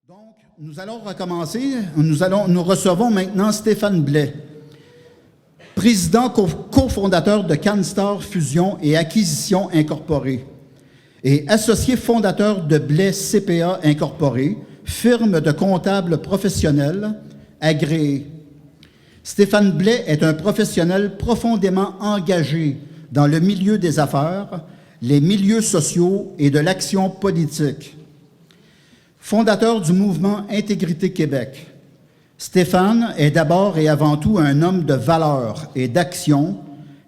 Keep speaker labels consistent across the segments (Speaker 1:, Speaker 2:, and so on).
Speaker 1: Donc, nous allons recommencer. Nous recevons maintenant Stéphane Blais, président cofondateur de Canstar Fusion et Acquisition Incorporée et associé fondateur de Blais CPA Incorporée, firme de comptables professionnels agréés. Stéphane Blais est un professionnel profondément engagé dans le milieu des affaires, les milieux sociaux et de l'action politique. Fondateur du mouvement Intégrité Québec, Stéphane est d'abord et avant tout un homme de valeurs et d'action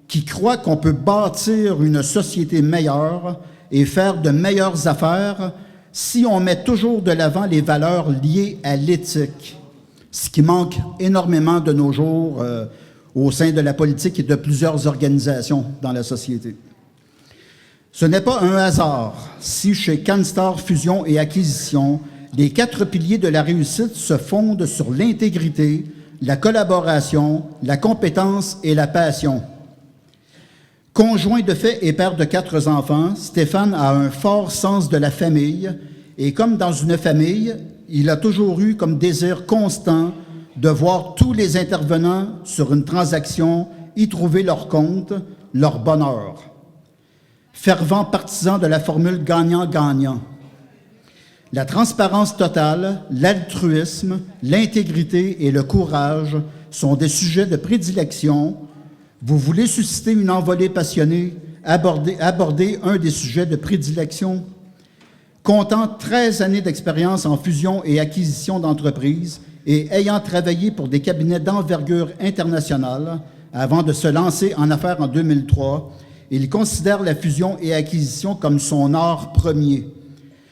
Speaker 1: qui croit qu'on peut bâtir une société meilleure et faire de meilleures affaires si on met toujours de l'avant les valeurs liées à l'éthique, ce qui manque énormément de nos jours au sein de la politique et de plusieurs organisations dans la société. Ce n'est pas un hasard si chez Canstar Fusion et Acquisition, les 4 piliers de la réussite se fondent sur l'intégrité, la collaboration, la compétence et la passion. Conjoint de fait et père de 4 enfants, Stéphane a un fort sens de la famille et comme dans une famille, il a toujours eu comme désir constant de voir tous les intervenants sur une transaction y trouver leur compte, leur bonheur. Fervent partisan de la formule gagnant-gagnant. La transparence totale, l'altruisme, l'intégrité et le courage sont des sujets de prédilection. Vous voulez susciter une envolée passionnée, aborder un des sujets de prédilection. Comptant 13 années d'expérience en fusion et acquisition d'entreprises et ayant travaillé pour des cabinets d'envergure internationale avant de se lancer en affaires en 2003, il considère la fusion et acquisition comme son art premier.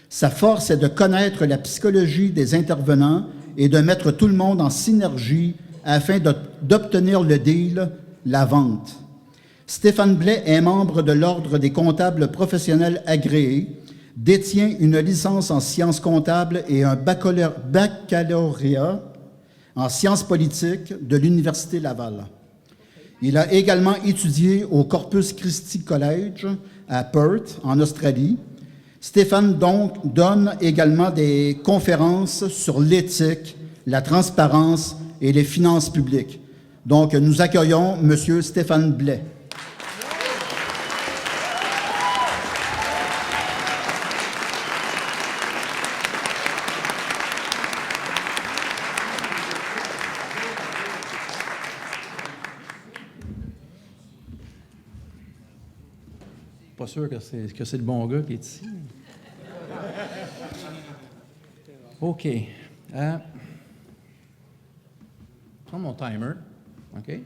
Speaker 1: Sa force est de connaître la psychologie des intervenants et de mettre tout le monde en synergie afin d'obtenir le deal, la vente. Stéphane Blais est membre de l'Ordre des comptables professionnels agréés, détient une licence en sciences comptables et un baccalauréat en sciences politiques de l'Université Laval. Il a également étudié au Corpus Christi College à Perth, en Australie. Stéphane donc donne également des conférences sur l'éthique, la transparence et les finances publiques. Donc, nous accueillons M. Stéphane Blais.
Speaker 2: Pas sûr que c'est le bon gars qui est ici. OK. Je prends mon timer, OK?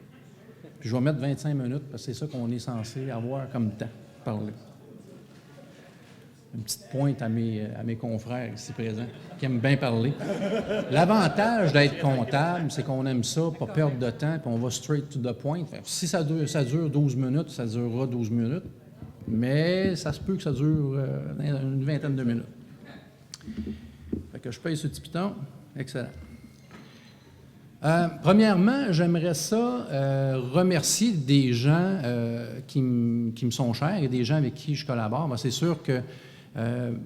Speaker 2: Puis je vais mettre 25 minutes, parce que c'est ça qu'on est censé avoir comme temps pour parler. Une petite pointe à mes confrères ici présents, qui aiment bien parler. L'avantage d'être comptable, c'est qu'on aime ça, pas perdre de temps, puis on va straight to the point. Si ça dure 12 minutes, ça durera 12 minutes. Mais ça se peut que ça dure une vingtaine de minutes. Fait que je paye ce petit piton. Excellent. Premièrement, j'aimerais ça remercier des gens qui me sont chers et des gens avec qui je collabore. Ben, c'est sûr que M.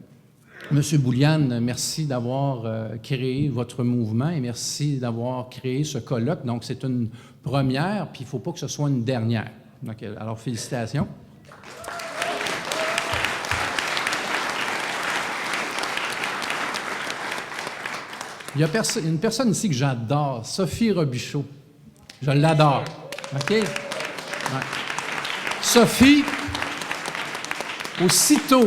Speaker 2: Bouliane, merci d'avoir créé votre mouvement et merci d'avoir créé ce colloque. Donc, c'est une première, puis il ne faut pas que ce soit une dernière. Donc, alors, félicitations. Il y a une personne ici que j'adore, Sophie Robichaud. Je l'adore. OK? Ouais. Sophie, aussitôt.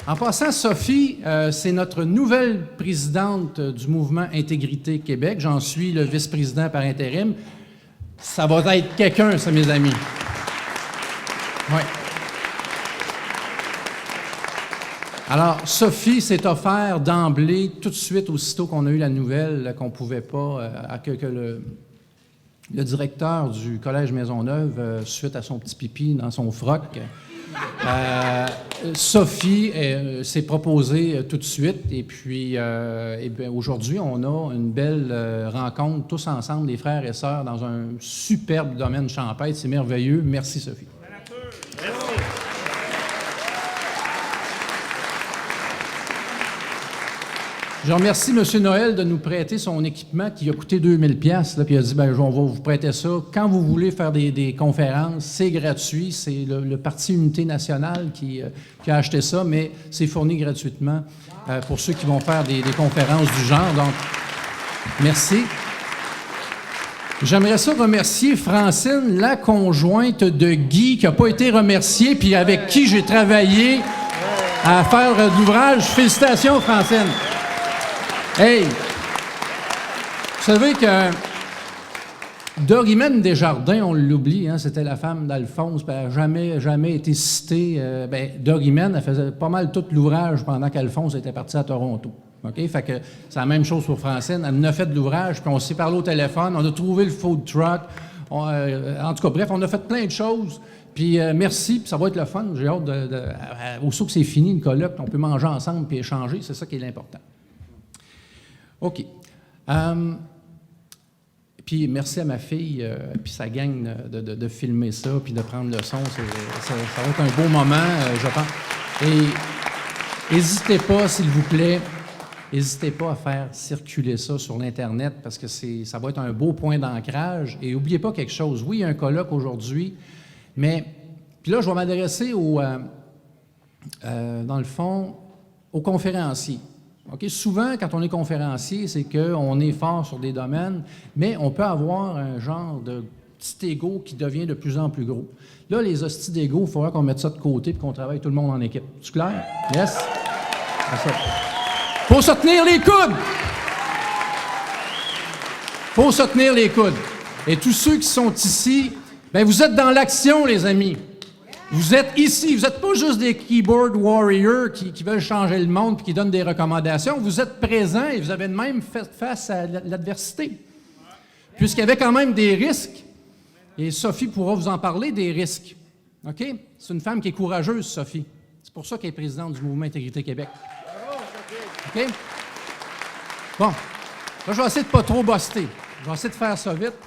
Speaker 2: En passant, Sophie, c'est notre nouvelle présidente du mouvement Intégrité Québec. J'en suis le vice-président par intérim. Ça va être quelqu'un, ça, mes amis. Oui. Alors, Sophie s'est offert d'emblée, tout de suite, aussitôt qu'on a eu la nouvelle qu'on ne pouvait pas, que le directeur du Collège Maisonneuve, suite à son petit pipi dans son froc, Sophie s'est proposée tout de suite. Et puis, aujourd'hui, on a une belle rencontre, tous ensemble, les frères et sœurs, dans un superbe domaine champêtre. C'est merveilleux. Merci, Sophie. Merci. Je remercie M. Noël de nous prêter son équipement qui a coûté 2000 $. Puis il a dit, ben, on va vous prêter ça. Quand vous voulez faire des conférences, c'est gratuit. C'est le Parti Unité Nationale qui a acheté ça, mais c'est fourni gratuitement pour ceux qui vont faire des conférences du genre. Donc, merci. J'aimerais ça remercier Francine, la conjointe de Guy, qui n'a pas été remerciée, puis avec qui j'ai travaillé à faire de l'ouvrage. Félicitations, Francine. Hey! Vous savez que Dorimène Desjardins, on l'oublie, hein, c'était la femme d'Alphonse, puis elle n'a jamais été citée. Dorimène, elle faisait pas mal tout l'ouvrage pendant qu'Alphonse était parti à Toronto. OK? Fait que c'est la même chose pour Francine. Elle en a fait de l'ouvrage, puis on s'est parlé au téléphone, on a trouvé le food truck. En tout cas, bref, on a fait plein de choses. Puis merci, puis ça va être le fun. J'ai hâte aussitôt que c'est fini, une colloque, on peut manger ensemble puis échanger. C'est ça qui est l'important. OK. Puis merci à ma fille puis sa gang de filmer ça puis de prendre le son. Ça va être un beau moment, je pense. Et n'hésitez pas, s'il vous plaît, n'hésitez pas à faire circuler ça sur l'Internet parce que ça va être un beau point d'ancrage. Et n'oubliez pas quelque chose. Oui, il y a un colloque aujourd'hui, mais puis là, je vais m'adresser dans le fond, aux conférenciers. Okay? Souvent, quand on est conférencier, c'est qu'on est fort sur des domaines, mais on peut avoir un genre de petit égo qui devient de plus en plus gros. Là, les hosties d'égo, il faudra qu'on mette ça de côté et qu'on travaille tout le monde en équipe. C'est clair? Yes? C'est ça. Faut se tenir les coudes! Faut se tenir les coudes. Et tous ceux qui sont ici, bien, vous êtes dans l'action, les amis. Vous êtes ici. Vous n'êtes pas juste des keyboard warriors qui veulent changer le monde et qui donnent des recommandations. Vous êtes présents et vous avez même fait face à l'adversité. Puisqu'il y avait quand même des risques. Et Sophie pourra vous en parler, des risques. OK? C'est une femme qui est courageuse, Sophie. C'est pour ça qu'elle est présidente du Mouvement Intégrité Québec. OK? Bon. Là, je vais essayer de ne pas trop buster. Je vais essayer de faire ça vite.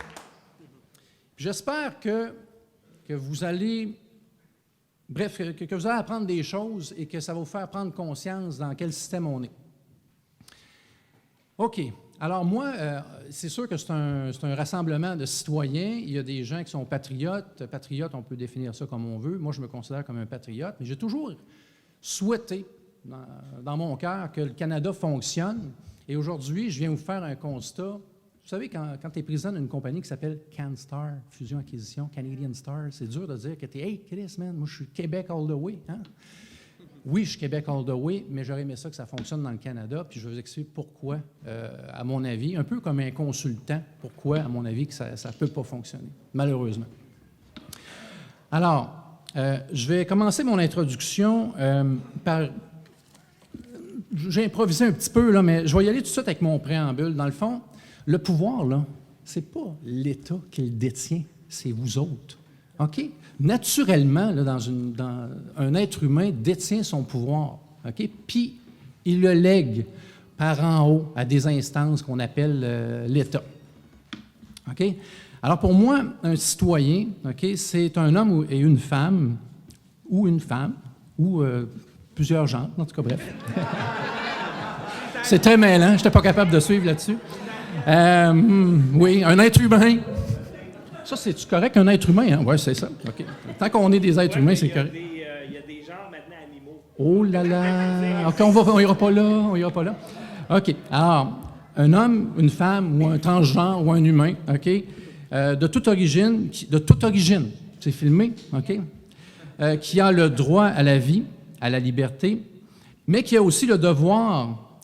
Speaker 2: J'espère que vous allez... Bref, que vous allez apprendre des choses et que ça va vous faire prendre conscience dans quel système on est. OK. Alors moi, c'est sûr que c'est un rassemblement de citoyens. Il y a des gens qui sont patriotes. Patriote, on peut définir ça comme on veut. Moi, je me considère comme un patriote. Mais j'ai toujours souhaité, dans mon cœur, que le Canada fonctionne. Et aujourd'hui, je viens vous faire un constat. Vous savez, quand tu es président d'une compagnie qui s'appelle CanStar, Fusion-Acquisition, Canadian Star, c'est dur de dire que tu es « Hey, Chris, man, moi, je suis Québec all the way. Hein? » Oui, je suis Québec all the way, mais j'aurais aimé ça que ça fonctionne dans le Canada, puis je vais vous expliquer pourquoi, à mon avis, un peu comme un consultant, pourquoi, à mon avis, que ça ne peut pas fonctionner, malheureusement. Alors, je vais commencer mon introduction par... J'ai improvisé un petit peu, là, mais je vais y aller tout de suite avec mon préambule. Dans le fond, le pouvoir, là, c'est pas l'État qui le détient, c'est vous autres. OK? Naturellement, là, un être humain détient son pouvoir. OK? Puis, il le lègue par en haut à des instances qu'on appelle l'État. OK? Alors, pour moi, un citoyen, OK, c'est un homme et une femme, ou plusieurs genres, en tout cas, bref. C'est très mêlant, je n'étais pas capable de suivre là-dessus. Oui, un être humain. Ça, c'est-tu correct, un être humain? Hein? Oui, c'est ça. Okay. Tant qu'on est des êtres humains, c'est correct.
Speaker 3: Il y a des genres maintenant animaux.
Speaker 2: Oh là là! OK, on n'ira pas là. OK. Alors, un homme, une femme, ou un transgenre, ou un humain, OK? De toute origine, c'est filmé, OK? Qui a le droit à la vie, à la liberté, mais qui a aussi le devoir,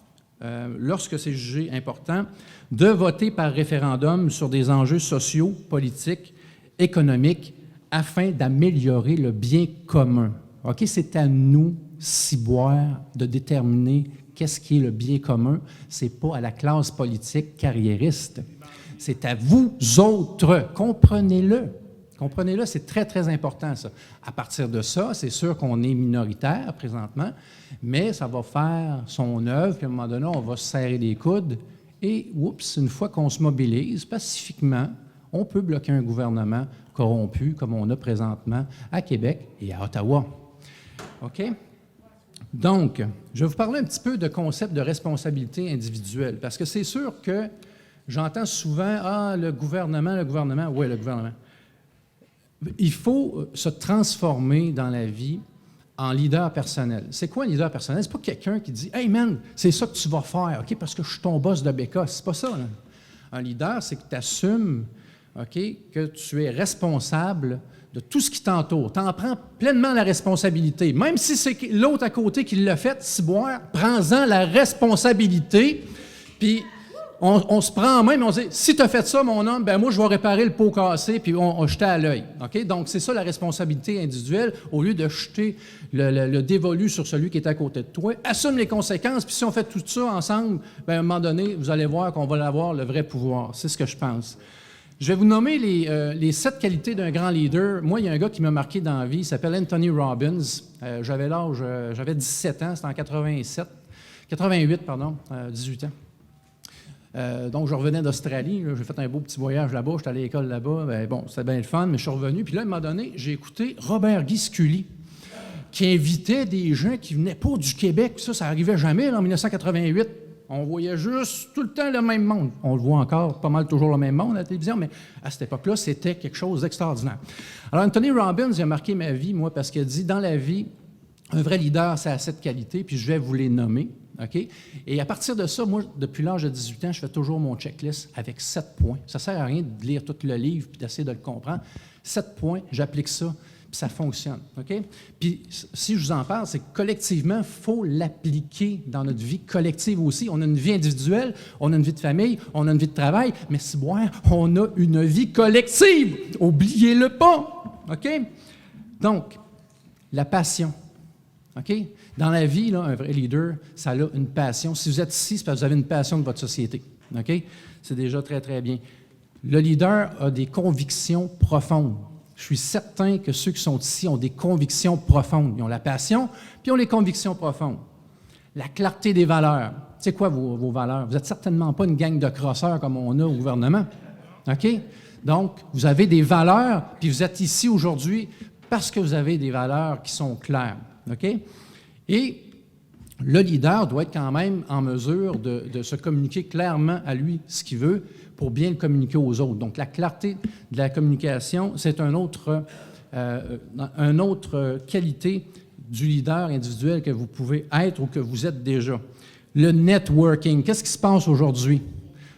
Speaker 2: lorsque c'est jugé important, de voter par référendum sur des enjeux sociaux, politiques, économiques, afin d'améliorer le bien commun. OK? C'est à nous, ciboires, de déterminer qu'est-ce qui est le bien commun. Ce n'est pas à la classe politique carriériste. C'est à vous autres. Comprenez-le. Comprenez-le, c'est très, très important, ça. À partir de ça, c'est sûr qu'on est minoritaire présentement, mais ça va faire son œuvre, puis à un moment donné, on va se serrer les coudes, et, oups, une fois qu'on se mobilise pacifiquement, on peut bloquer un gouvernement corrompu, comme on a présentement à Québec et à Ottawa. OK? Donc, je vais vous parler un petit peu de concept de responsabilité individuelle, parce que c'est sûr que j'entends souvent « Ah, le gouvernement. » Oui, le gouvernement. Il faut se transformer dans la vie en leader personnel. C'est quoi un leader personnel? C'est pas quelqu'un qui dit « Hey man, c'est ça que tu vas faire, OK, parce que je suis ton boss de bécasse. » C'est pas ça, là. Un leader, c'est que tu assumes, OK, que tu es responsable de tout ce qui t'entoure. Tu en prends pleinement la responsabilité. Même si c'est l'autre à côté qui l'a fait, ciboire, prends-en la responsabilité, puis on se prend en main, mais on dit « Si tu as fait ça, mon homme, ben moi, je vais réparer le pot cassé, puis on jeter à l'œil. OK? » Donc, c'est ça la responsabilité individuelle, au lieu de jeter le dévolu sur celui qui est à côté de toi. Assume les conséquences, puis si on fait tout ça ensemble, ben à un moment donné, vous allez voir qu'on va avoir le vrai pouvoir. C'est ce que je pense. Je vais vous nommer les 7 qualités d'un grand leader. Moi, il y a un gars qui m'a marqué dans la vie, il s'appelle Anthony Robbins. J'avais 17 ans, c'était en 88, 18 ans. Donc, je revenais d'Australie, j'ai fait un beau petit voyage là-bas, j'étais allé à l'école là-bas, c'était bien le fun, mais je suis revenu. Puis là, à un moment donné, j'ai écouté Robert Guy Scully, qui invitait des gens qui venaient pas du Québec. Ça n'arrivait jamais là, en 1988. On voyait juste tout le temps le même monde. On le voit encore, pas mal toujours le même monde à la télévision, mais à cette époque-là, c'était quelque chose d'extraordinaire. Alors, Anthony Robbins, il a marqué ma vie, moi, parce qu'il a dit, dans la vie, un vrai leader, ça a 7 qualités, puis je vais vous les nommer. OK? Et à partir de ça, moi, depuis l'âge de 18 ans, je fais toujours mon checklist avec 7 points. Ça ne sert à rien de lire tout le livre puis d'essayer de le comprendre. 7 points, j'applique ça, puis ça fonctionne. OK? Puis si je vous en parle, c'est que collectivement, il faut l'appliquer dans notre vie collective aussi. On a une vie individuelle, on a une vie de famille, on a une vie de travail, mais si boire, on a une vie collective. Oubliez-le pas. OK? Donc, la passion. OK? Dans la vie, là, un vrai leader, ça a une passion. Si vous êtes ici, c'est parce que vous avez une passion de votre société. OK? C'est déjà très, très bien. Le leader a des convictions profondes. Je suis certain que ceux qui sont ici ont des convictions profondes. Ils ont la passion, puis ils ont les convictions profondes. La clarté des valeurs. C'est quoi vos valeurs? Vous n'êtes certainement pas une gang de crosseurs comme on a au gouvernement. OK? Donc, vous avez des valeurs, puis vous êtes ici aujourd'hui parce que vous avez des valeurs qui sont claires. OK? Et le leader doit être quand même en mesure de se communiquer clairement à lui ce qu'il veut pour bien le communiquer aux autres. Donc, la clarté de la communication, c'est une autre qualité du leader individuel que vous pouvez être ou que vous êtes déjà. Le networking. Qu'est-ce qui se passe aujourd'hui?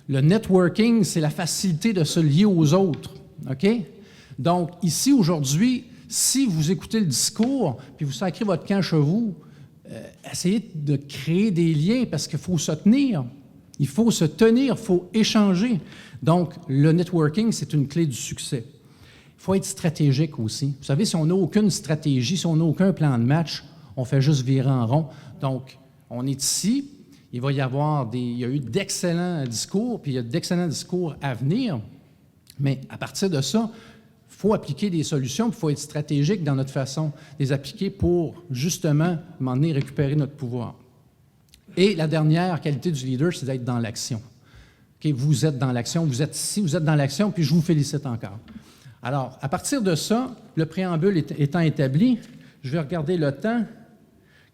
Speaker 2: Le networking, c'est la facilité de se lier aux autres. OK? Donc, ici, aujourd'hui, si vous écoutez le discours puis vous sacrez votre camp chez vous, essayez de créer des liens parce qu'il faut se tenir. Il faut se tenir, il faut échanger. Donc, le networking, c'est une clé du succès. Il faut être stratégique aussi. Vous savez, si on n'a aucune stratégie, si on n'a aucun plan de match, on fait juste virer en rond. Donc, on est ici, il va y avoir il y a eu d'excellents discours, puis il y a d'excellents discours à venir, mais à partir de ça, il faut appliquer des solutions, il faut être stratégique dans notre façon de les appliquer pour, justement, à un moment donné, récupérer notre pouvoir. Et la dernière qualité du leader, c'est d'être dans l'action. Okay? Vous êtes dans l'action, vous êtes ici, vous êtes dans l'action, puis je vous félicite encore. Alors, à partir de ça, le préambule étant établi, je vais regarder le temps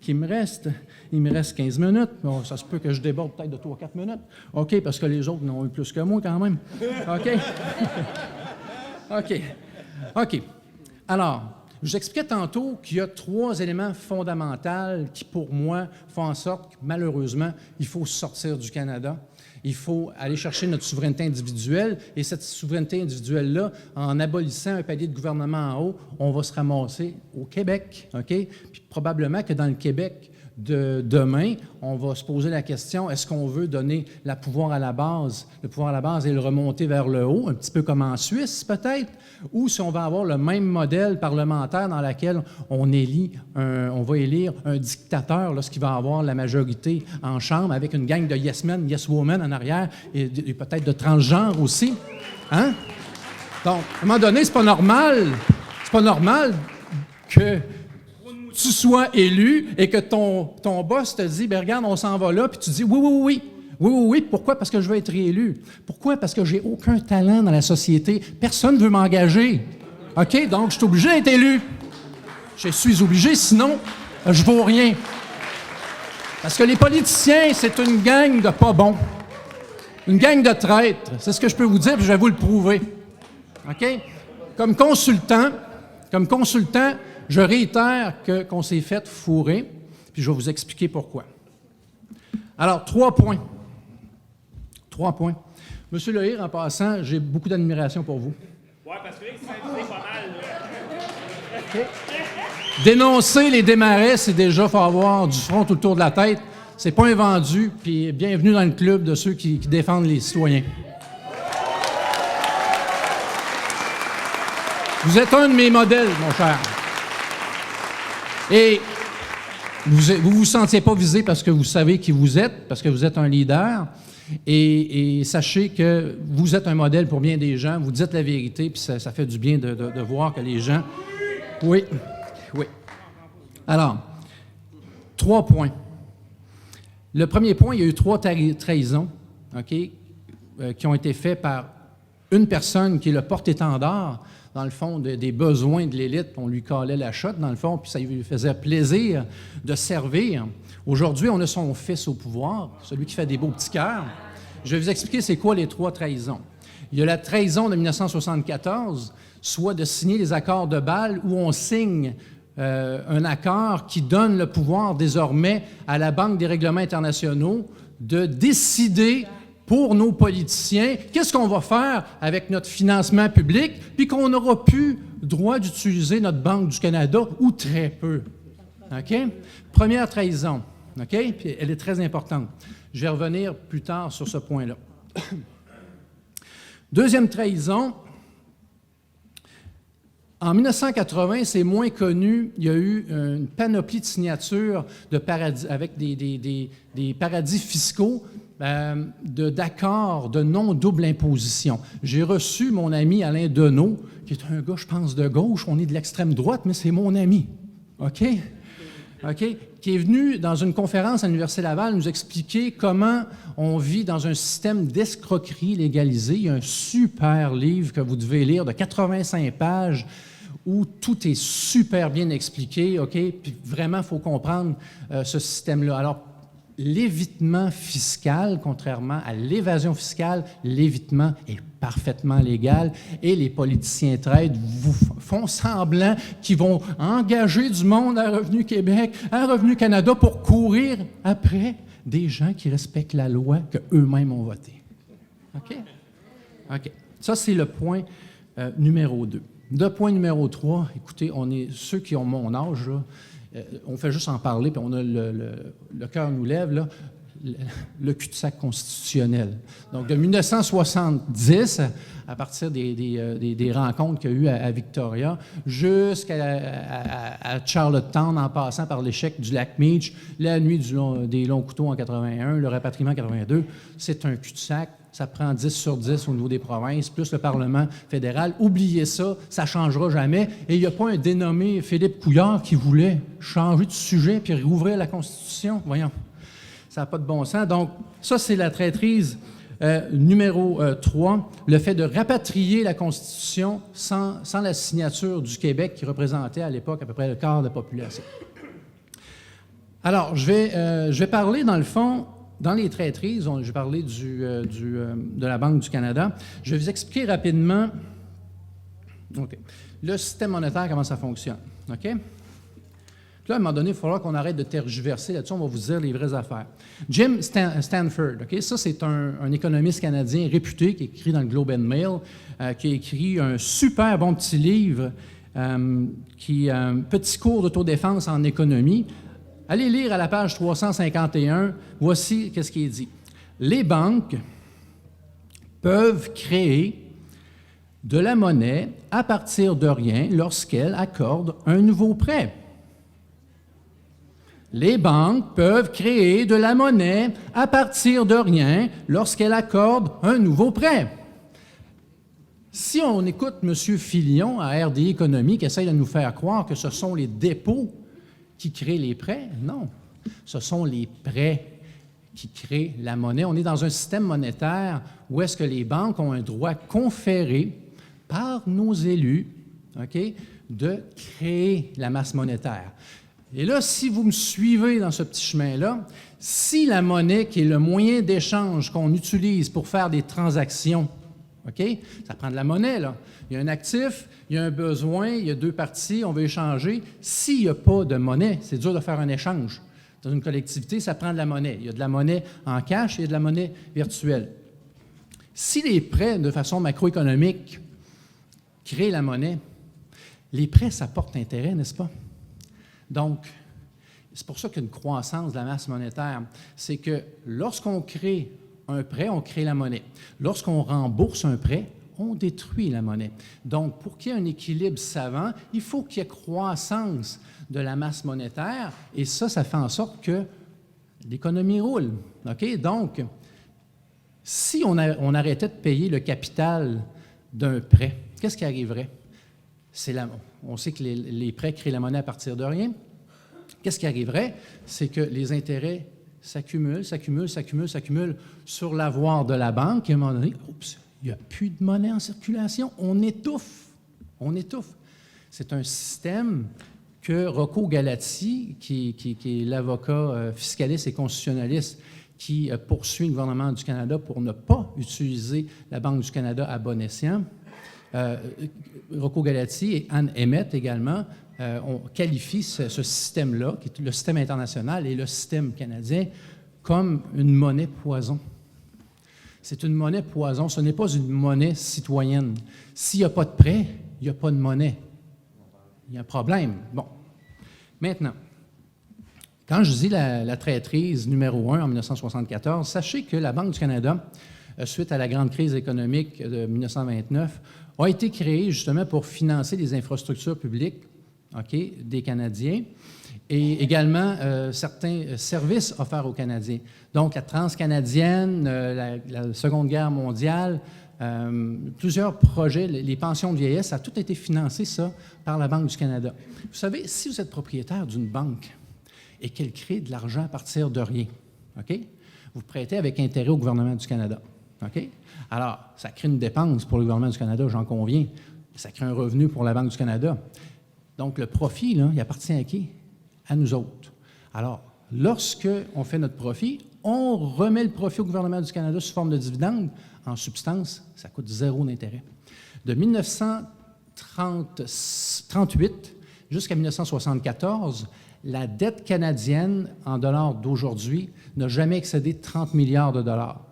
Speaker 2: qui me reste. Il me reste 15 minutes. Bon, ça se peut que je déborde peut-être de 3 ou 4 minutes. OK, parce que les autres n'ont eu plus que moi quand même. OK? OK. OK. Alors, je vous expliquais tantôt qu'il y a 3 éléments fondamentaux qui, pour moi, font en sorte que, malheureusement, il faut sortir du Canada. Il faut aller chercher notre souveraineté individuelle. Et cette souveraineté individuelle-là, en abolissant un palier de gouvernement en haut, on va se ramasser au Québec. OK? Puis probablement que dans le Québec de demain, on va se poser la question, est-ce qu'on veut donner le pouvoir à la base et le remonter vers le haut, un petit peu comme en Suisse peut-être, ou si on va avoir le même modèle parlementaire dans lequel on va élire un dictateur lorsqu'il va avoir la majorité en chambre avec une gang de yes men, yes women en arrière et peut-être de transgenres aussi. Hein? Donc, à un moment donné, c'est pas normal que tu sois élu et que ton boss te dit, bien, regarde, on s'en va là, puis tu dis, oui. Pourquoi? Parce que je veux être réélu. Pourquoi? Parce que j'ai aucun talent dans la société. Personne ne veut m'engager. OK? Donc, je suis obligé d'être élu. Je suis obligé, sinon, je ne vaux rien. Parce que les politiciens, c'est une gang de pas bons. Une gang de traîtres. C'est ce que je peux vous dire, puis je vais vous le prouver. OK? Comme consultant, je réitère qu'on s'est fait fourrer, puis je vais vous expliquer pourquoi. Alors, 3 points. 3 points. Monsieur Lehir, en passant, j'ai beaucoup d'admiration pour vous.
Speaker 3: Oui, parce que là, il s'est amusé pas mal. Là.
Speaker 2: Okay. Dénoncer les démarrais, c'est déjà, il faut avoir du front tout autour de la tête. C'est pas invendu, puis bienvenue dans le club de ceux qui défendent les citoyens. Vous êtes un de mes modèles, mon cher. Et vous vous sentiez pas visé parce que vous savez qui vous êtes, parce que vous êtes un leader. Et sachez que vous êtes un modèle pour bien des gens. Vous dites la vérité, puis ça fait du bien de voir que les gens... Oui. Alors, 3 points. Le premier point, il y a eu 3 trahisons, OK, qui ont été faites par une personne qui est le porte-étendard, dans le fond, des besoins de l'élite. On lui calait la chotte, dans le fond, puis ça lui faisait plaisir de servir. Aujourd'hui, on a son fils au pouvoir, celui qui fait des beaux petits cœurs. Je vais vous expliquer c'est quoi les 3 trahisons. Il y a la trahison de 1974, soit de signer les accords de Bâle, où on signe un accord qui donne le pouvoir désormais à la Banque des règlements internationaux de décider pour nos politiciens qu'est-ce qu'on va faire avec notre financement public, puis qu'on n'aura plus droit d'utiliser notre Banque du Canada, ou très peu. OK? Première trahison. OK? Puis elle est très importante. Je vais revenir plus tard sur ce point-là. Deuxième trahison. En 1980, c'est moins connu, il y a eu une panoplie de signatures de paradis, avec des paradis fiscaux, d'accords de non-double imposition. J'ai reçu mon ami Alain Deneau, qui est un gars, je pense, de gauche, on est de l'extrême droite, mais c'est mon ami. OK? Qui est venu dans une conférence à l'Université Laval nous expliquer comment on vit dans un système d'escroquerie légalisée. Il y a un super livre que vous devez lire de 85 pages où tout est super bien expliqué, OK? Puis vraiment, il faut comprendre ce système-là. Alors, l'évitement fiscal, contrairement à l'évasion fiscale, l'évitement est parfaitement légal et les politiciens traitent vous font semblant qu'ils vont engager du monde à Revenu Québec, à Revenu Canada pour courir après des gens qui respectent la loi qu'eux-mêmes ont votée. OK? Ça, c'est le point numéro 2. Le point numéro 3, écoutez, ceux qui ont mon âge, là, on fait juste en parler, puis on a le cœur nous lève, là, le cul-de-sac constitutionnel. Donc, de 1970, à partir des rencontres qu'il y a eu à Victoria, jusqu'à Charlottetown, en passant par l'échec du lac Meach, la nuit des longs couteaux en 81, le rapatriement en 82, c'est un cul-de-sac. Ça prend 10 sur 10 au niveau des provinces, plus le Parlement fédéral. Oubliez ça, ça ne changera jamais. Et il n'y a pas un dénommé Philippe Couillard qui voulait changer de sujet puis rouvrir la Constitution. Voyons, ça n'a pas de bon sens. Donc, ça, c'est la traîtrise numéro 3, le fait de rapatrier la Constitution sans la signature du Québec qui représentait à l'époque à peu près le quart de la population. Alors, je vais parler, dans le fond, dans les traîtrises, j'ai parlé de la Banque du Canada. Je vais vous expliquer rapidement le système monétaire, comment ça fonctionne. OK? Puis là, à un moment donné, il va falloir qu'on arrête de tergiverser là-dessus. On va vous dire les vraies affaires. Jim Stanford, OK? Ça, c'est un économiste canadien réputé qui écrit dans le Globe and Mail, qui a écrit un super bon petit livre, petit cours d'autodéfense en économie. Allez lire à la page 351, voici qu'est-ce qui est dit. Les banques peuvent créer de la monnaie à partir de rien lorsqu'elles accordent un nouveau prêt. Les banques peuvent créer de la monnaie à partir de rien lorsqu'elles accordent un nouveau prêt. Si on écoute M. Filion à RDI Économie qui essaye de nous faire croire que ce sont les dépôts qui créent les prêts, non. Ce sont les prêts qui créent la monnaie. On est dans un système monétaire où est-ce que les banques ont un droit conféré par nos élus, OK, de créer la masse monétaire. Et là, si vous me suivez dans ce petit chemin-là, Si la monnaie, qui est le moyen d'échange qu'on utilise pour faire des transactions, OK? Ça prend de la monnaie, là. Il y a un actif, il y a un besoin, il y a deux parties, on veut échanger. S'il n'y a pas de monnaie, c'est dur de faire un échange. Dans une collectivité, ça prend de la monnaie. Il y a de la monnaie en cash et il y a de la monnaie virtuelle. Si les prêts, de façon macroéconomique, créent la monnaie, les prêts, ça porte intérêt, n'est-ce pas? Donc, c'est pour ça qu'une croissance de la masse monétaire, c'est que lorsqu'on crée un prêt, on crée la monnaie. Lorsqu'on rembourse un prêt, on détruit la monnaie. Donc, pour qu'il y ait un équilibre savant, il faut qu'il y ait croissance de la masse monétaire, et ça fait en sorte que l'économie roule. OK? Donc, si on arrêtait de payer le capital d'un prêt, qu'est-ce qui arriverait? On sait que les prêts créent la monnaie à partir de rien. Qu'est-ce qui arriverait? C'est que les intérêts s'accumulent sur l'avoir de la banque, et à un moment donné, oups, il n'y a plus de monnaie en circulation, on étouffe. C'est un système que Rocco Galati, qui est l'avocat fiscaliste et constitutionnaliste, qui poursuit le gouvernement du Canada pour ne pas utiliser la Banque du Canada à bon escient. Rocco Galati et Anne Emmett également on qualifie ce système-là, qui est le système international et le système canadien, comme une monnaie poison. C'est une monnaie poison, ce n'est pas une monnaie citoyenne. S'il n'y a pas de prêt, il n'y a pas de monnaie. Il y a un problème. Bon. Maintenant, quand je dis la traîtrise numéro 1 en 1974, sachez que la Banque du Canada, suite à la grande crise économique de 1929, a été créée justement pour financer les infrastructures publiques, OK, des Canadiens et également certains services offerts aux Canadiens. Donc, la transcanadienne, la Seconde Guerre mondiale, plusieurs projets, les pensions de vieillesse, ça a tout été financé, ça, par la Banque du Canada. Vous savez, si vous êtes propriétaire d'une banque et qu'elle crée de l'argent à partir de rien, OK, vous prêtez avec intérêt au gouvernement du Canada. OK? Alors, ça crée une dépense pour le gouvernement du Canada, j'en conviens. Ça crée un revenu pour la Banque du Canada. Donc, le profit, là, il appartient à qui? À nous autres. Alors, lorsqu'on fait notre profit, on remet le profit au gouvernement du Canada sous forme de dividendes. En substance, ça coûte zéro d'intérêt. De 1938 jusqu'à 1974, la dette canadienne en dollars d'aujourd'hui n'a jamais excédé 30 milliards de dollars.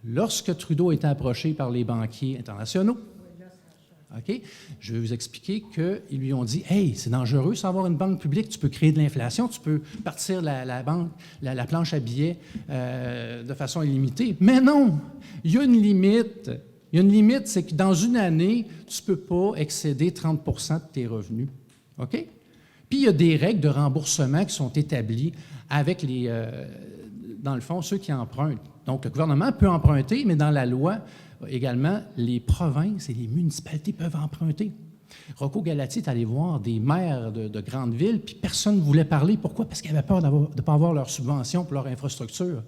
Speaker 2: Lorsque Trudeau était approché par les banquiers internationaux, OK, je vais vous expliquer qu'ils lui ont dit « Hey, c'est dangereux, ça, avoir une banque publique, tu peux créer de l'inflation, tu peux partir la planche à billets de façon illimitée. » Mais non, il y a une limite. Il y a une limite, c'est que dans une année, tu ne peux pas excéder 30 % de tes revenus. OK? Puis il y a des règles de remboursement qui sont établies avec dans le fond, ceux qui empruntent. Donc, le gouvernement peut emprunter, mais dans la loi, également, les provinces et les municipalités peuvent emprunter. Rocco Galati est allé voir des maires de grandes villes, puis personne ne voulait parler. Pourquoi? Parce qu'ils avaient peur de ne pas avoir leur subvention pour leur infrastructure.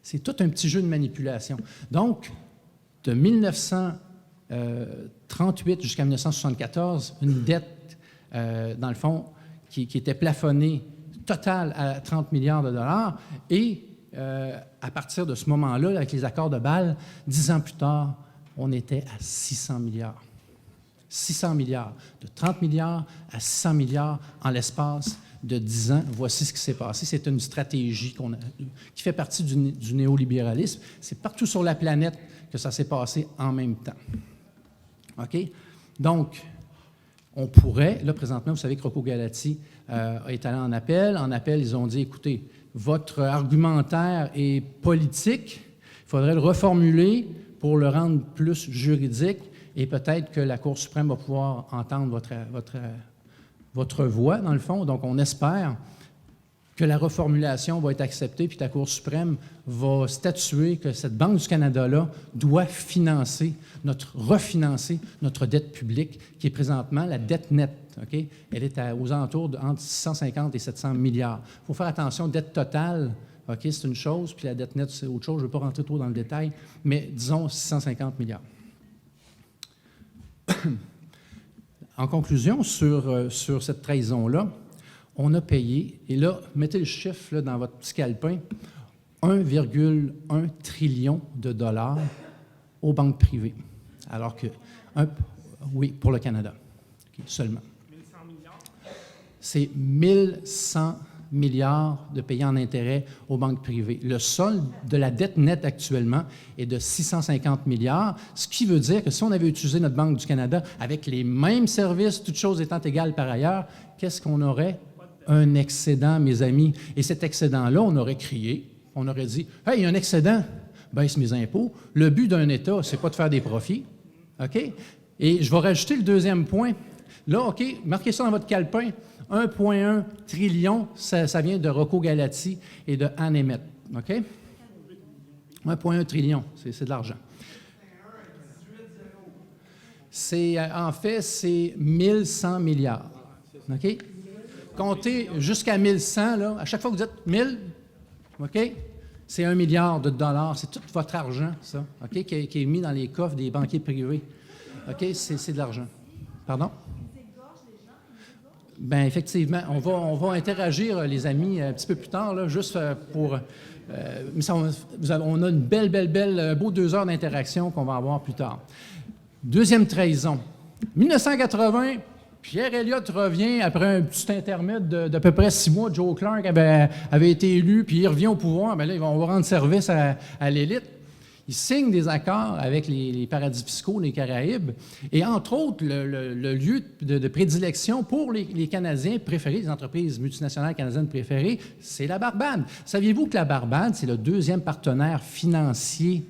Speaker 2: C'est tout un petit jeu de manipulation. Donc, de 1938 jusqu'à 1974, une dette, dans le fond, qui était plafonnée totale à 30 milliards de dollars, et à partir de ce moment-là, avec les accords de Bâle, 10 ans plus tard, on était à 600 milliards. 600 milliards. De 30 milliards à 600 milliards en l'espace de 10 ans. Voici ce qui s'est passé. C'est une stratégie qui fait partie du néolibéralisme. C'est partout sur la planète que ça s'est passé en même temps. OK? Donc, on pourrait, là, présentement, vous savez que Rocco Galati est allé en appel. En appel, ils ont dit, écoutez, votre argumentaire est politique, il faudrait le reformuler pour le rendre plus juridique et peut-être que la Cour suprême va pouvoir entendre votre voix, dans le fond. Donc, on espère que la reformulation va être acceptée puis que la Cour suprême va statuer que cette Banque du Canada-là doit refinancer notre dette publique, qui est présentement la dette nette. Okay? Elle est aux alentours entre 650 et 700 milliards. Il faut faire attention, dette totale, okay, c'est une chose, puis la dette nette, c'est autre chose. Je ne vais pas rentrer trop dans le détail, mais disons 650 milliards. En conclusion, sur cette trahison-là, on a payé, et là, mettez le chiffre là, dans votre petit calepin, 1,1 trillion de dollars aux banques privées. Alors que, oui, pour le Canada, seulement.
Speaker 3: 1100 milliards.
Speaker 2: C'est 1100 milliards de payés en intérêts aux banques privées. Le solde de la dette nette actuellement est de 650 milliards, ce qui veut dire que si on avait utilisé notre Banque du Canada avec les mêmes services, toutes choses étant égales par ailleurs, qu'est-ce qu'on aurait? Un excédent, mes amis. Et cet excédent-là, on aurait crié, on aurait dit « Hey, il y a un excédent, baisse mes impôts. » Le but d'un État, c'est pas de faire des profits. OK? Et je vais rajouter le deuxième point. Là, OK, marquez ça dans votre calepin. 1,1 trillion, ça vient de Rocco Galati et de Anne Emmett. OK? 1,1 trillion, c'est de l'argent. En fait, c'est 1100 milliards. OK? Comptez jusqu'à 1100, là, à chaque fois que vous dites 1000, OK? C'est 1 milliard de dollars. C'est tout votre argent, ça, OK? Qui est mis dans les coffres des banquiers privés. OK? C'est de l'argent. Pardon? Bien, effectivement, on va interagir, les amis, un petit peu plus tard, là, juste pour... mais ça, on a une belle, beau 2 heures d'interaction qu'on va avoir plus tard. Deuxième trahison. 1980, Pierre Elliott revient après un petit intermède d'à peu près 6 mois. Joe Clark avait été élu, puis il revient au pouvoir. Bien là, on va rendre service à l'élite. Il signe des accords avec les paradis fiscaux, les Caraïbes, et entre autres, le lieu de prédilection pour les Canadiens préférés, les entreprises multinationales canadiennes préférées, c'est la Barbade. Saviez-vous que la Barbade, c'est le 2e partenaire financier,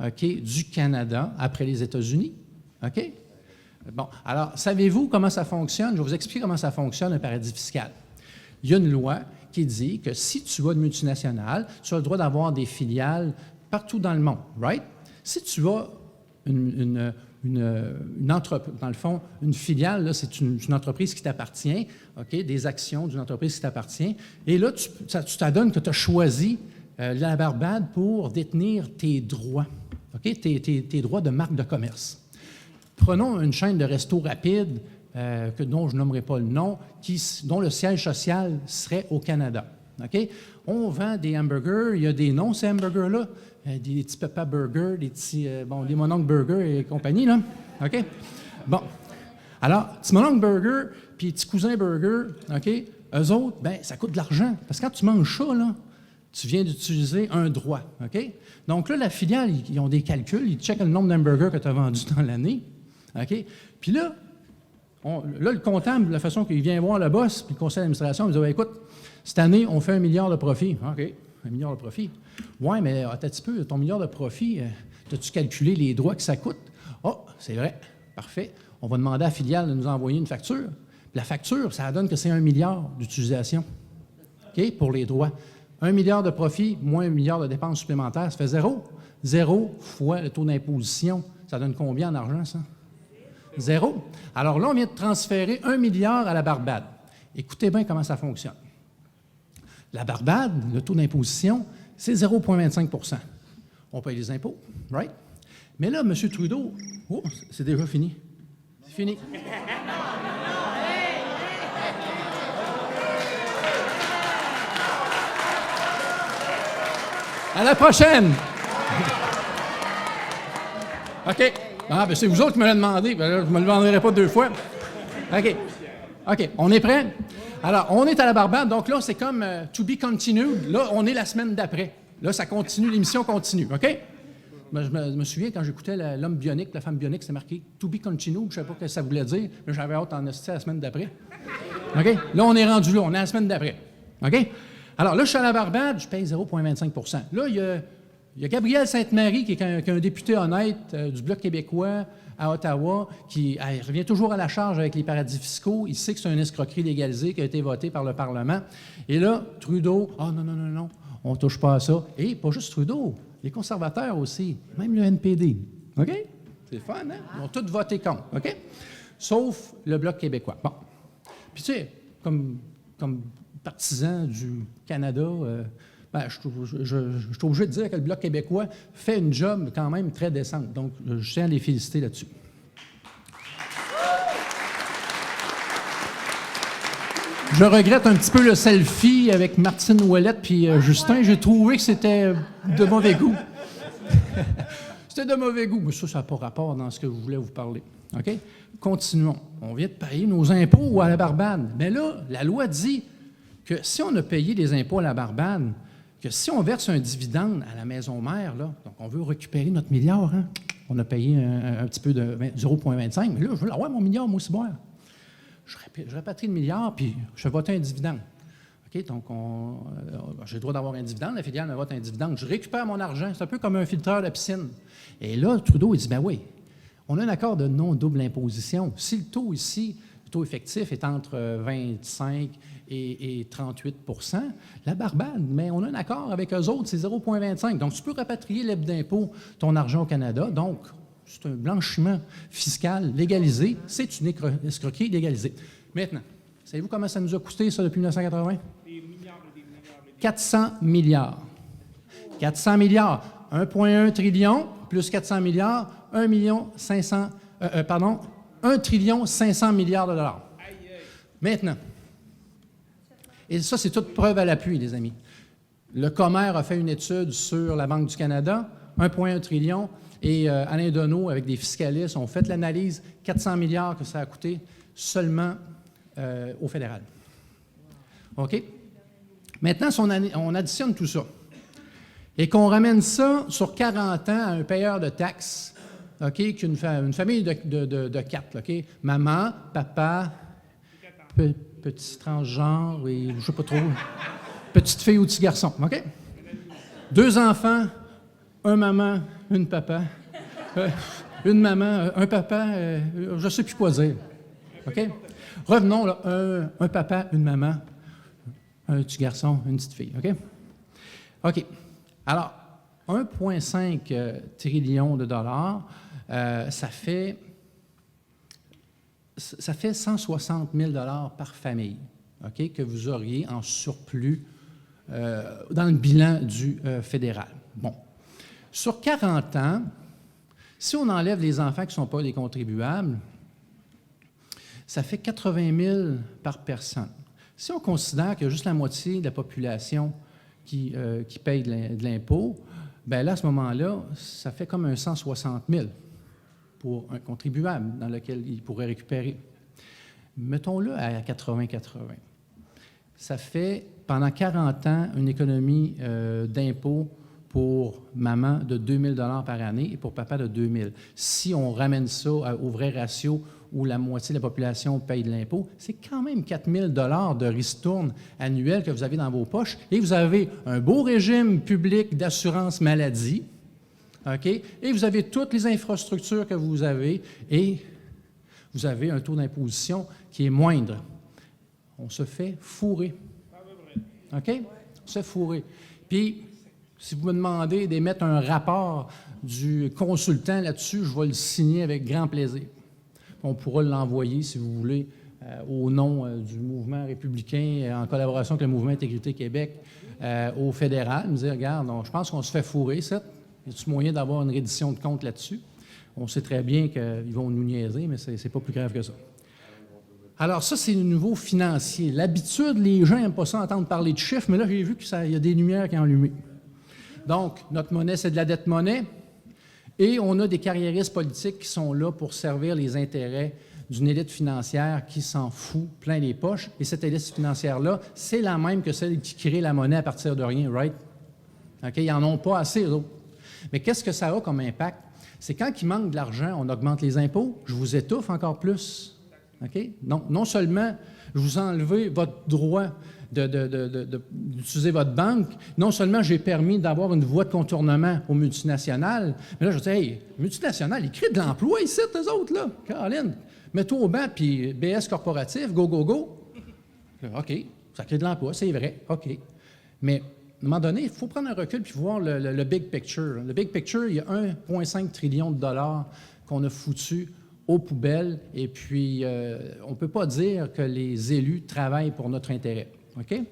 Speaker 2: OK, du Canada après les États-Unis? OK? Bon, alors, savez-vous comment ça fonctionne? Je vais vous expliquer comment ça fonctionne, un paradis fiscal. Il y a une loi qui dit que si tu as une multinationale, tu as le droit d'avoir des filiales partout dans le monde, right? Si tu as une entreprise, dans le fond, une filiale, là, c'est une entreprise qui t'appartient, OK, des actions d'une entreprise qui t'appartient, et là, tu t'adonnes que tu as choisi la Barbade pour détenir tes droits, OK, tes droits de marque de commerce. Prenons une chaîne de resto rapide, dont je nommerai pas le nom, dont le siège social serait au Canada. OK? On vend des hamburgers, il y a des noms, ces hamburgers-là, des petits Papa Burger, des petits, des Mononcle Burger et compagnie, là. OK? Bon. Alors, petit Mononcle Burger, puis petit Cousin Burger, OK? Eux autres, bien, ça coûte de l'argent. Parce que quand tu manges ça, là, tu viens d'utiliser un droit, OK? Donc là, la filiale, ils ont des calculs, ils checkent le nombre d'hamburgers que tu as vendus dans l'année, OK? Puis là, le comptable, la façon qu'il vient voir le boss, puis le conseil d'administration, il dit, écoute, cette année, on fait 1 milliard de profit. OK, 1 milliard de profit. Oui, mais attends un petit peu, ton milliard de profit, as-tu calculé les droits que ça coûte? Oh, c'est vrai, parfait. On va demander à la filiale de nous envoyer une facture. Puis la facture, ça donne que c'est 1 milliard d'utilisation, OK, pour les droits. 1 milliard de profit moins 1 milliard de dépenses supplémentaires, ça fait 0. 0 fois le taux d'imposition, ça donne combien en argent, ça? 0. Alors là, on vient de transférer 1 milliard à la Barbade. Écoutez bien comment ça fonctionne. La Barbade, le taux d'imposition, c'est 0,25 %. On paye les impôts, right? Mais là, M. Trudeau, oh, c'est déjà fini. C'est fini. À la prochaine! OK. Ah, bien, c'est vous autres qui me l'avez demandé. Bien, là, je ne me le demanderai pas 2 fois. OK. On est prêts? Alors, on est à la Barbade. Donc là, c'est comme to be continued. Là, on est la semaine d'après. Là, ça continue, l'émission continue. OK? Ben, je me souviens, quand j'écoutais l'homme bionique, la femme bionique, c'est marqué to be continued. Je ne savais pas ce que ça voulait dire, mais j'avais hâte d'en assister la semaine d'après. OK? Là, on est rendu là. On est à la semaine d'après. OK? Alors là, je suis à la Barbade, je paye 0,25 %. Là, il y a Gabriel Sainte-Marie, qui est un député honnête du Bloc québécois à Ottawa, qui revient toujours à la charge avec les paradis fiscaux. Il sait que c'est une escroquerie légalisée qui a été votée par le Parlement. Et là, Trudeau, « Ah, non, on ne touche pas à ça. » Et pas juste Trudeau, les conservateurs aussi, même le NPD. OK? C'est fun, hein? Ils ont tous voté contre. OK? Sauf le Bloc québécois. Bon. Puis tu sais, comme partisan du Canada, ben, je suis obligé de dire que le Bloc québécois fait une job quand même très décente. Donc, je tiens à les féliciter là-dessus. Je regrette un petit peu le selfie avec Martine Ouellette puis Justin. J'ai trouvé que c'était de mauvais goût. C'était de mauvais goût, mais ça n'a pas rapport dans ce que je voulais vous parler. OK? Continuons. On vient de payer nos impôts à la Barbade. Mais là, la loi dit que si on a payé des impôts à la Barbade, que si on verse un dividende à la maison mère, là, donc on veut récupérer notre milliard, hein? On a payé un petit peu de 0,25, mais là, je veux avoir mon milliard, moi aussi, boire. Je répatrie le milliard, puis je vote un dividende. OK? Donc, j'ai le droit d'avoir un dividende, la filiale me vote un dividende. Je récupère mon argent. C'est un peu comme un filtreur de piscine. Et là, Trudeau, il dit, ben oui, on a un accord de non-double imposition. Si le taux ici, le taux effectif est entre 25 et 38 %, la Barbade, mais on a un accord avec eux autres, c'est 0,25. Donc, tu peux rapatrier l'aide d'impôt, ton argent au Canada. Donc, c'est un blanchiment fiscal légalisé. C'est une escroquerie légalisée. Maintenant, savez-vous comment ça nous a coûté, ça, depuis 1980?
Speaker 3: Des milliards.
Speaker 2: 400 milliards. 400 milliards. 1,1 trillion plus 400 milliards, 1 trillion 500 milliards de dollars. Maintenant, et ça, c'est toute preuve à l'appui, les amis. Le Comer a fait une étude sur la Banque du Canada, 1,1 trillion, et Alain Deneau, avec des fiscalistes, ont fait l'analyse, 400 milliards que ça a coûté seulement au fédéral. OK? Maintenant, si on additionne tout ça et qu'on ramène ça sur 40 ans à un payeur de taxes, OK, qu'une famille de 4, OK? Maman, papa, petit transgenre, et je ne sais pas trop, petite fille ou petit garçon, OK? 2 enfants, un maman, une papa, une maman, un papa, je ne sais plus quoi dire, OK? Revenons, là, un papa, une maman, un petit garçon, une petite fille, OK? OK. Alors, 1,5 trillion de dollars, ça fait 160 000 $ par famille, OK, que vous auriez en surplus dans le bilan du fédéral. Bon. Sur 40 ans, si on enlève les enfants qui ne sont pas des contribuables, ça fait 80 000 par personne. Si on considère que juste la moitié de la population qui paye de l'impôt, bien là, à ce moment-là, ça fait comme un 160 000 pour un contribuable dans lequel il pourrait récupérer. Mettons-le à 80-80. Ça fait, pendant 40 ans, une économie d'impôt pour maman de 2 000 $ par année et pour papa de 2 000. Si on ramène ça au vrai ratio où la moitié de la population paye de l'impôt, c'est quand même 4 000 $ de ristourne annuelle que vous avez dans vos poches et vous avez un beau régime public d'assurance maladie, OK? Et vous avez toutes les infrastructures que vous avez et vous avez un taux d'imposition qui est moindre. On se fait fourrer. OK? On se fait fourrer. Puis, si vous me demandez d'émettre un rapport du consultant là-dessus, je vais le signer avec grand plaisir. On pourra l'envoyer, si vous voulez, au nom du mouvement républicain, en collaboration avec le mouvement Intégrité Québec, au fédéral, me dire, regarde, je pense qu'on se fait fourrer, ça. Y a-t-il moyen d'avoir une reddition de compte là-dessus? On sait très bien qu'ils vont nous niaiser, mais c'est pas plus grave que ça. Alors ça, c'est le niveau financier. L'habitude, les gens n'aiment pas ça entendre parler de chiffres, mais là, j'ai vu qu'il y a des lumières qui ont allumé. Donc, notre monnaie, c'est de la dette-monnaie. Et on a des carriéristes politiques qui sont là pour servir les intérêts d'une élite financière qui s'en fout plein les poches. Et cette élite financière-là, c'est la même que celle qui crée la monnaie à partir de rien, right? OK? Ils n'en ont pas assez, eux autres. Mais qu'est-ce que ça a comme impact? C'est quand il manque de l'argent, on augmente les impôts, je vous étouffe encore plus. OK? Non seulement je vous ai enlevé votre droit d'utiliser votre banque, non seulement j'ai permis d'avoir une voie de contournement aux multinationales, mais là, je dis, hey, multinationales, ils créent de l'emploi ici, eux autres, là. Caroline, mets-toi au banc, puis BS corporatif, go, go, go. OK, ça crée de l'emploi, c'est vrai, OK. Mais, à un moment donné, il faut prendre un recul puis voir le big picture. Le big picture, il y a 1,5 trillion de dollars qu'on a foutu aux poubelles, et puis on ne peut pas dire que les élus travaillent pour notre intérêt. OK?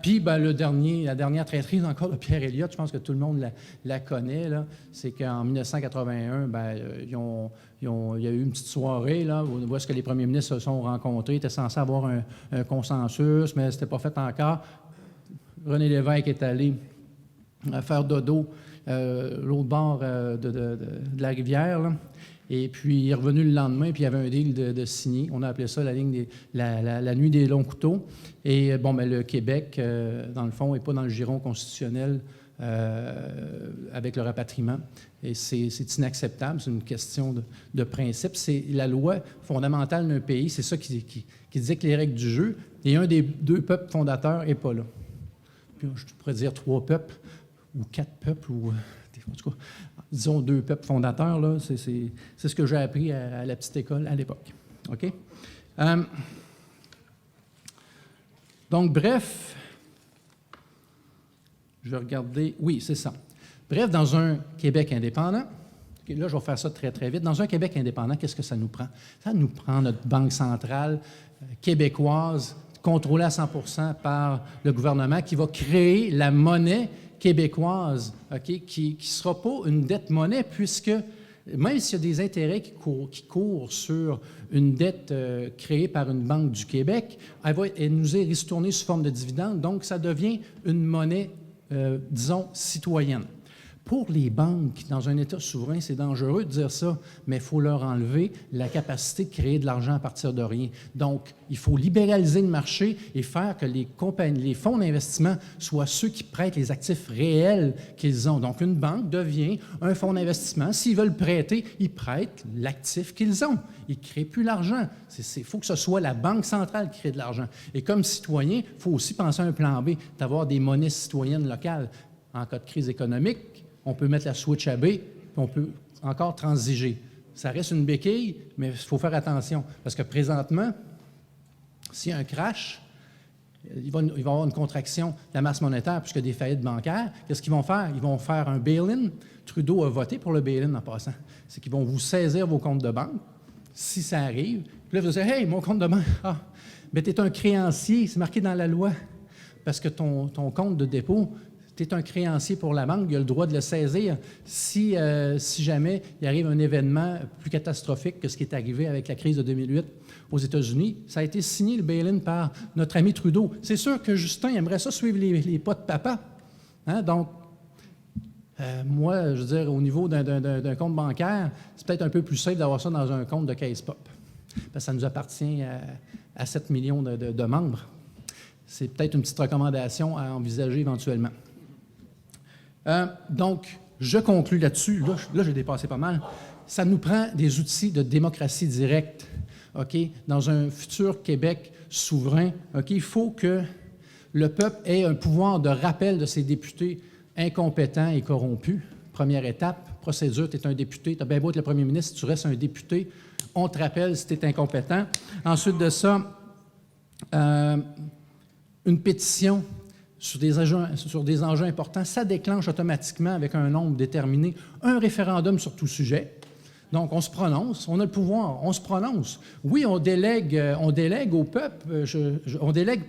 Speaker 2: Puis, ben, la dernière traîtrise encore de Pierre Elliott, je pense que tout le monde la connaît, là, c'est qu'en 1981, ben, il y a eu une petite soirée là, où est-ce que les premiers ministres se sont rencontrés. Ils étaient censés avoir un consensus, mais ce n'était pas fait encore. René Lévesque est allé faire dodo l'autre bord de la rivière, là. Et puis, il est revenu le lendemain, puis il y avait un deal de signé. On a appelé ça la nuit des longs couteaux. Et bon, ben, le Québec, dans le fond, n'est pas dans le giron constitutionnel avec le rapatriement. Et c'est inacceptable, c'est une question de principe. C'est la loi fondamentale d'un pays, c'est ça qui dicte les règles du jeu. Et un des deux peuples fondateurs n'est pas là. Puis, je pourrais dire 3 peuples, ou 4 peuples, ou en tout cas, disons 2 peuples fondateurs, là, c'est ce que j'ai appris à la petite école à l'époque. OK? Donc, bref, je vais regarder. Oui, c'est ça. Bref, dans un Québec indépendant, là, je vais faire ça très, très vite. Dans un Québec indépendant, qu'est-ce que ça nous prend? Ça nous prend notre banque centrale québécoise, contrôlée à 100% par le gouvernement, qui va créer la monnaie québécoise, okay, qui ne sera pas une dette-monnaie, puisque même s'il y a des intérêts qui courent sur une dette créée par une banque du Québec, elle nous est ristournée sous forme de dividendes, donc ça devient une monnaie, disons, citoyenne. Pour les banques, dans un État souverain, c'est dangereux de dire ça, mais il faut leur enlever la capacité de créer de l'argent à partir de rien. Donc, il faut libéraliser le marché et faire que les fonds d'investissement soient ceux qui prêtent les actifs réels qu'ils ont. Donc, une banque devient un fonds d'investissement. S'ils veulent prêter, ils prêtent l'actif qu'ils ont. Ils ne créent plus l'argent. Il faut que ce soit la Banque centrale qui crée de l'argent. Et comme citoyen, il faut aussi penser à un plan B, d'avoir des monnaies citoyennes locales. En cas de crise économique, on peut mettre la switch à B, puis on peut encore transiger. Ça reste une béquille, mais il faut faire attention. Parce que présentement, s'il y a un crash, il va y avoir une contraction de la masse monétaire puisqu'il y a des faillites bancaires. Qu'est-ce qu'ils vont faire? Ils vont faire un bail-in. Trudeau a voté pour le bail-in en passant. C'est qu'ils vont vous saisir vos comptes de banque, si ça arrive. Puis là, vous allez dire, « Hey, mon compte de banque, mais tu es un créancier, c'est marqué dans la loi. » Parce que ton compte de dépôt, tu es un créancier pour la banque, il a le droit de le saisir si jamais il arrive un événement plus catastrophique que ce qui est arrivé avec la crise de 2008 aux États-Unis. Ça a été signé, le bail-in, par notre ami Trudeau. C'est sûr que Justin aimerait ça suivre les pas de papa. Hein? Donc, moi, je veux dire, au niveau d'un compte bancaire, c'est peut-être un peu plus safe d'avoir ça dans un compte de Case Pop. Parce que ça nous appartient à 7 millions de membres. C'est peut-être une petite recommandation à envisager éventuellement. Donc, je conclus là-dessus. Là, j'ai dépassé pas mal. Ça nous prend des outils de démocratie directe, OK? Dans un futur Québec souverain, OK? Il faut que le peuple ait un pouvoir de rappel de ses députés incompétents et corrompus. Première étape, procédure, tu es un député, tu as bien beau être le premier ministre, tu restes un député, on te rappelle si tu es incompétent. Ensuite de ça, une pétition sur des enjeux importants, ça déclenche automatiquement avec un nombre déterminé un référendum sur tout sujet. Donc, on se prononce, on a le pouvoir, on se prononce. Oui, on délègue au peuple, on délègue,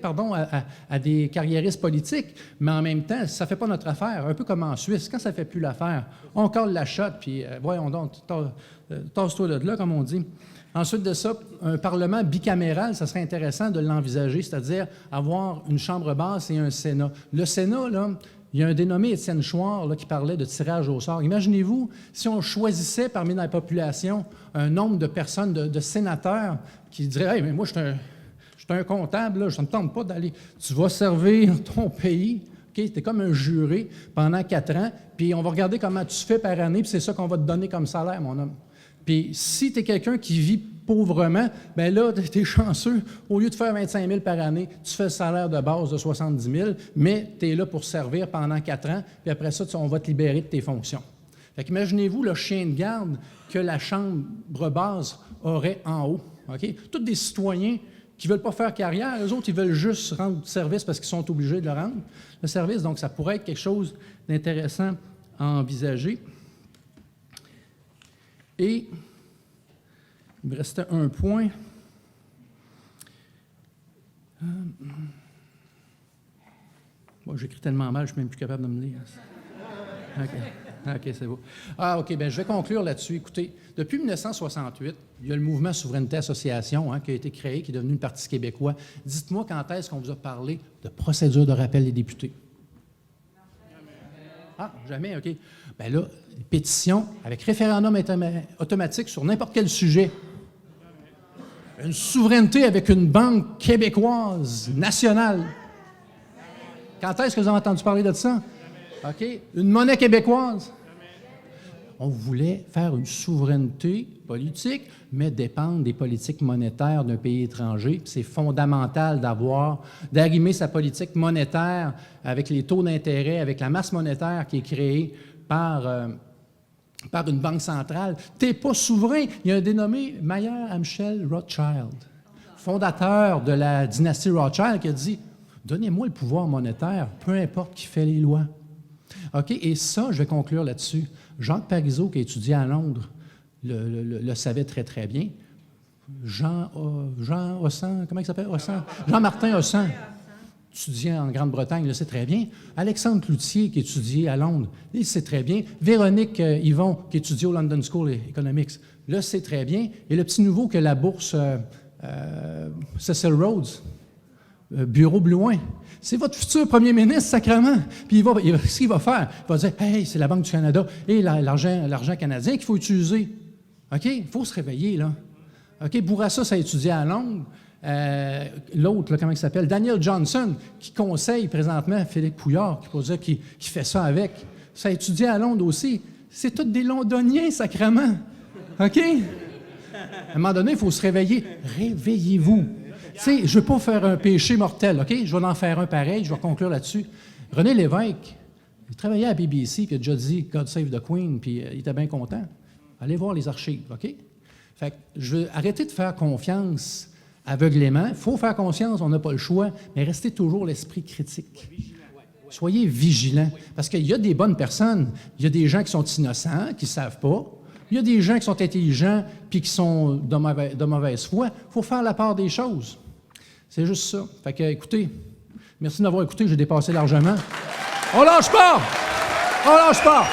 Speaker 2: à des carriéristes politiques, mais en même temps, ça ne fait pas notre affaire, un peu comme en Suisse. Quand ça ne fait plus l'affaire, on colle la shot, puis voyons donc, tasse-toi de là, comme on dit. Ensuite de ça, un Parlement bicaméral, ça serait intéressant de l'envisager, c'est-à-dire avoir une Chambre basse et un Sénat. Le Sénat, là, il y a un dénommé Étienne Chouard là, qui parlait de tirage au sort. Imaginez-vous, si on choisissait parmi la population un nombre de personnes, de sénateurs, qui diraient « Hey, mais moi, je suis un comptable, là, je ne me tente pas d'aller... Tu vas servir ton pays. » Okay, tu es comme un juré pendant 4 ans, puis on va regarder comment tu fais par année, puis c'est ça qu'on va te donner comme salaire, mon homme. Puis si tu es quelqu'un qui vit pauvrement, bien là, tu es chanceux. Au lieu de faire 25 000 par année, tu fais le salaire de base de 70 000, mais tu es là pour servir pendant 4 ans, puis après ça, on va te libérer de tes fonctions. Fait qu'imaginez-vous le chien de garde que la Chambre basse aurait en haut. Okay? Tous des citoyens qui ne veulent pas faire carrière, eux autres, ils veulent juste rendre service parce qu'ils sont obligés de le rendre, le service. Donc, ça pourrait être quelque chose d'intéressant à envisager. Et il me restait un point. Moi, j'écris tellement mal, je suis même plus capable de me lire. OK, c'est beau. OK, bien, je vais conclure là-dessus. Écoutez, depuis 1968, il y a le mouvement Souveraineté Association qui a été créé, qui est devenu le Parti québécois. Dites-moi quand est-ce qu'on vous a parlé de procédure de rappel des députés? Jamais, OK. Bien là, pétition avec référendum automatique sur n'importe quel sujet. Une souveraineté avec une banque québécoise, nationale. Quand est-ce que vous avez entendu parler de ça? OK. Une monnaie québécoise. On voulait faire une souveraineté politique, mais dépendre des politiques monétaires d'un pays étranger. C'est fondamental d'arrimer sa politique monétaire avec les taux d'intérêt, avec la masse monétaire qui est créée par une banque centrale. Tu n'es pas souverain. Il y a un dénommé Mayer Amschel Rothschild, fondateur de la dynastie Rothschild, qui a dit « Donnez-moi le pouvoir monétaire, peu importe qui fait les lois. » OK? Et ça, je vais conclure là-dessus. Jacques Parizeau, qui a étudié à Londres, le savait très, très bien. Jean Hossan, comment il s'appelle? Jean-Martin Hossan, étudiant en Grande-Bretagne, le sait très bien. Alexandre Cloutier, qui étudiait à Londres, il sait très bien. Véronique Yvon, qui étudie au London School of Economics, le sait très bien. Et le petit nouveau que la bourse Cecil Rhodes, Bureau Blouin, c'est votre futur premier ministre, sacrément. Puis ce qu'il va faire, il va dire « Hey, c'est la Banque du Canada et l'argent canadien qu'il faut utiliser. » OK? Il faut se réveiller, là. OK? Bourassa, ça a étudié à Londres. L'autre, là, comment il s'appelle? Daniel Johnson, qui conseille présentement Philippe Couillard, qui fait ça avec. Ça a étudié à Londres aussi. C'est tous des Londoniens, sacrément. OK? À un moment donné, il faut se réveiller. Réveillez-vous. Tu sais, je ne veux pas faire un péché mortel, OK? Je vais en faire un pareil, je vais conclure là-dessus. René Lévesque, il travaillait à BBC, puis il a déjà dit « God save the Queen », puis il était bien content. Allez voir les archives, OK? Fait que je veux arrêter de faire confiance aveuglément. Il faut faire confiance, on n'a pas le choix, mais restez toujours l'esprit critique. Soyez vigilants, parce qu'il y a des bonnes personnes, il y a des gens qui sont innocents, qui ne savent pas, il y a des gens qui sont intelligents puis qui sont de mauvaise foi. Il faut faire la part des choses. C'est juste ça. Fait que, écoutez, merci de m'avoir écouté, j'ai dépassé largement. On lâche pas! On lâche pas!